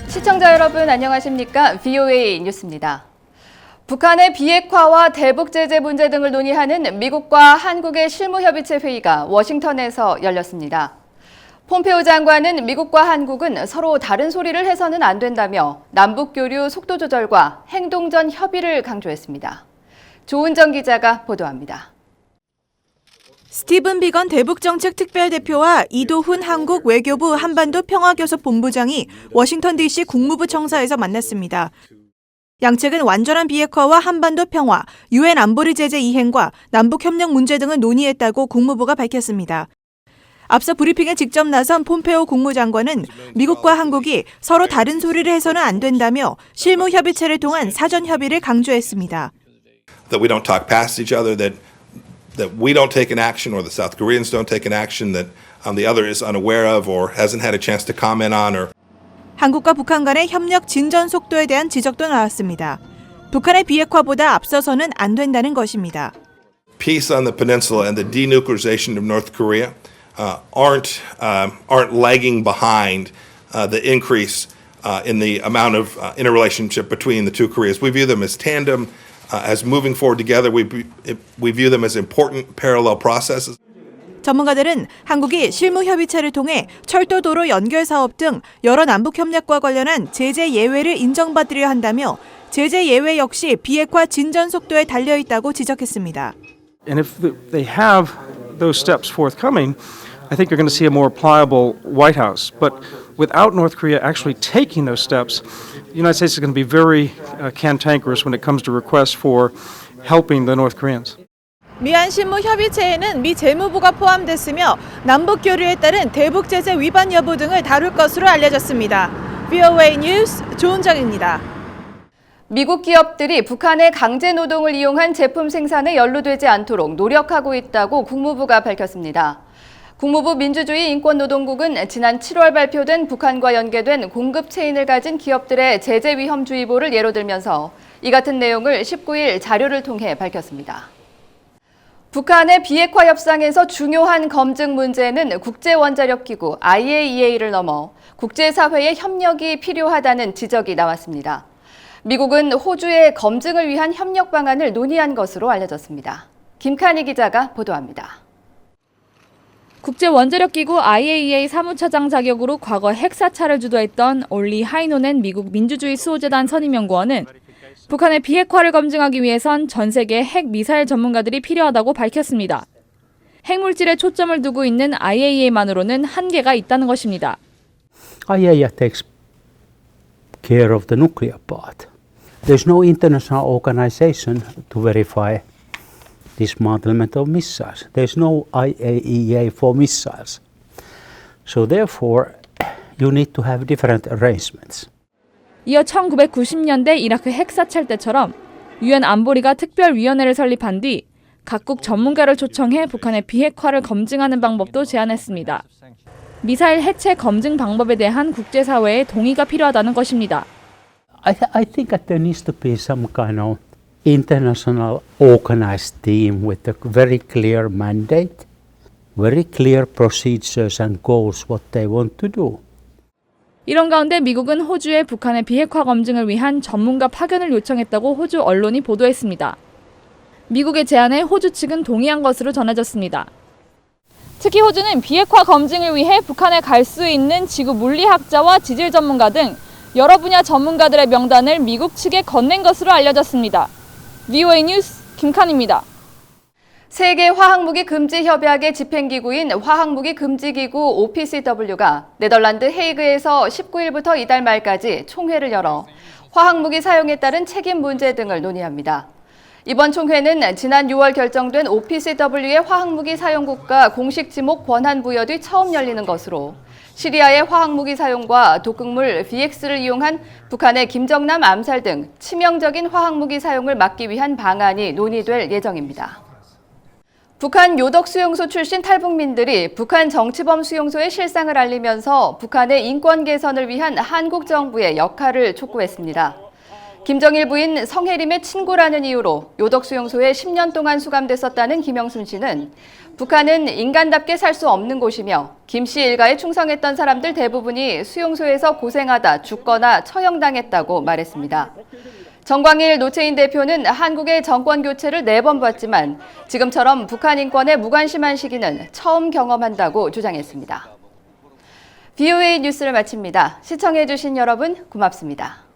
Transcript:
시청자 여러분 안녕하십니까? VOA 뉴스입니다. 북한의 비핵화와 대북 제재 문제 등을 논의하는 미국과 한국의 실무협의체 회의가 워싱턴에서 열렸습니다. 폼페오 장관은 미국과 한국은 서로 다른 소리를 해서는 안 된다며 남북 교류 속도 조절과 행동전 협의를 강조했습니다. 조은정 기자가 보도합니다. 스티븐 비건 대북정책 특별대표와 이도훈 한국 외교부 한반도 평화교섭 본부장이 워싱턴 DC 국무부 청사에서 만났습니다. 양측은 완전한 비핵화와 한반도 평화, 유엔 안보리 제재 이행과 남북협력 문제 등을 논의했다고 국무부가 밝혔습니다. 앞서 브리핑에 직접 나선 폼페오 국무장관은 미국과 한국이 서로 다른 소리를 해서는 안 된다며 실무협의체를 통한 사전 협의를 강조했습니다. That we don't talk past each other, that we don't take an action or the South Koreans don't take an action that the other is unaware of or hasn't had a chance to comment on. 한국과 북한 간의 협력 진전 속도에 대한 지적도 나왔습니다. 북한의 비핵화보다 앞서서는 안 된다는 것입니다. Peace on the peninsula and the denuclearization of North Korea aren't lagging behind the increase in the amount of interrelationship between the two Koreas. We view them as tandem. As moving forward together, we view them as important parallel processes. 전문가들은 한국이 실무협의체를 통해 철도 도로 연결 사업 등 여러 남북 협력과 관련한 제재 예외를 인정받으려 한다며 제재 예외 역시 비핵화 진전 속도에 달려 있다고 지적했습니다. And if they have those steps forthcoming, I think you're going to see a more pliable White House. But without North Korea actually taking those steps, the United States is going to be very cantankerous when it comes to requests for helping the North Koreans. 미한 실무협의체에는 미 재무부가 포함됐으며 남북 교류에 따른 대북 제재 위반 여부 등을 다룰 것으로 알려졌습니다. VOA 뉴스 조은정입니다. 미국 기업들이 북한의 강제 노동을 이용한 제품 생산에 연루되지 않도록 노력하고 있다고 국무부가 밝혔습니다. 국무부 민주주의-인권노동국은 지난 7월 발표된 북한과 연계된 공급 체인을 가진 기업들의 제재 위험 주의보를 예로 들면서 이 같은 내용을 19일 자료를 통해 밝혔습니다. 북한의 비핵화 협상에서 중요한 검증 문제는 국제원자력기구 IAEA를 넘어 국제사회의 협력이 필요하다는 지적이 나왔습니다. 미국은 호주의 검증을 위한 협력 방안을 논의한 것으로 알려졌습니다. 김칸희 기자가 보도합니다. 국제원자력기구 IAEA 사무처장 자격으로 과거 핵 사찰을 주도했던 올리 하이노넨 미국 민주주의 수호재단 선임연구원은 북한의 비핵화를 검증하기 위해선 전 세계 핵 미사일 전문가들이 필요하다고 밝혔습니다. 핵물질에 초점을 두고 있는 IAEA만으로는 한계가 있다는 것입니다. IAEA takes care of the nuclear part. There's no international organization to verify dismantlement of missiles. There's no IAEA for missiles. So therefore, you need to have different arrangements. 이어 1990년대 이라크 핵 사찰 때처럼 유엔 안보리가 특별위원회를 설립한 뒤 각국 전문가를 초청해 북한의 비핵화를 검증하는 방법도 제안했습니다. 미사일 해체 검증 방법에 대한 국제사회의 동의가 필요하다는 것입니다. I think that there needs to be some kind of international organized team with a very clear mandate, very clear procedures and goals what they want to do. 이런 가운데 미국은 호주에 북한의 비핵화 검증을 위한 전문가 파견을 요청했다고 호주 언론이 보도했습니다. 미국의 제안에 호주 측은 동의한 것으로 전해졌습니다. 특히 호주는 비핵화 검증을 위해 북한에 갈 수 있는 지구 물리학자와 지질 전문가 등 여러 분야 전문가들의 명단을 미국 측에 건넨 것으로 알려졌습니다. VOA 뉴스 김칸입니다. 세계 화학무기 금지 협약의 집행기구인 화학무기 금지기구 OPCW가 네덜란드 헤이그에서 19일부터 이달 말까지 총회를 열어 화학무기 사용에 따른 책임 문제 등을 논의합니다. 이번 총회는 지난 6월 결정된 OPCW의 화학무기 사용국가 공식 지목 권한 부여 뒤 처음 열리는 것으로 시리아의 화학무기 사용과 독극물 VX를 이용한 북한의 김정남 암살 등 치명적인 화학무기 사용을 막기 위한 방안이 논의될 예정입니다. 북한 요덕 수용소 출신 탈북민들이 북한 정치범 수용소의 실상을 알리면서 북한의 인권 개선을 위한 한국 정부의 역할을 촉구했습니다. 김정일 부인 성혜림의 친구라는 이유로 요덕 수용소에 10년 동안 수감됐었다는 김영순 씨는 북한은 인간답게 살 수 없는 곳이며 김 씨 일가에 충성했던 사람들 대부분이 수용소에서 고생하다 죽거나 처형당했다고 말했습니다. 정광일 노채인 대표는 한국의 정권 교체를 4번 봤지만 지금처럼 북한 인권에 무관심한 시기는 처음 경험한다고 주장했습니다. BOA 뉴스를 마칩니다. 시청해주신 여러분 고맙습니다.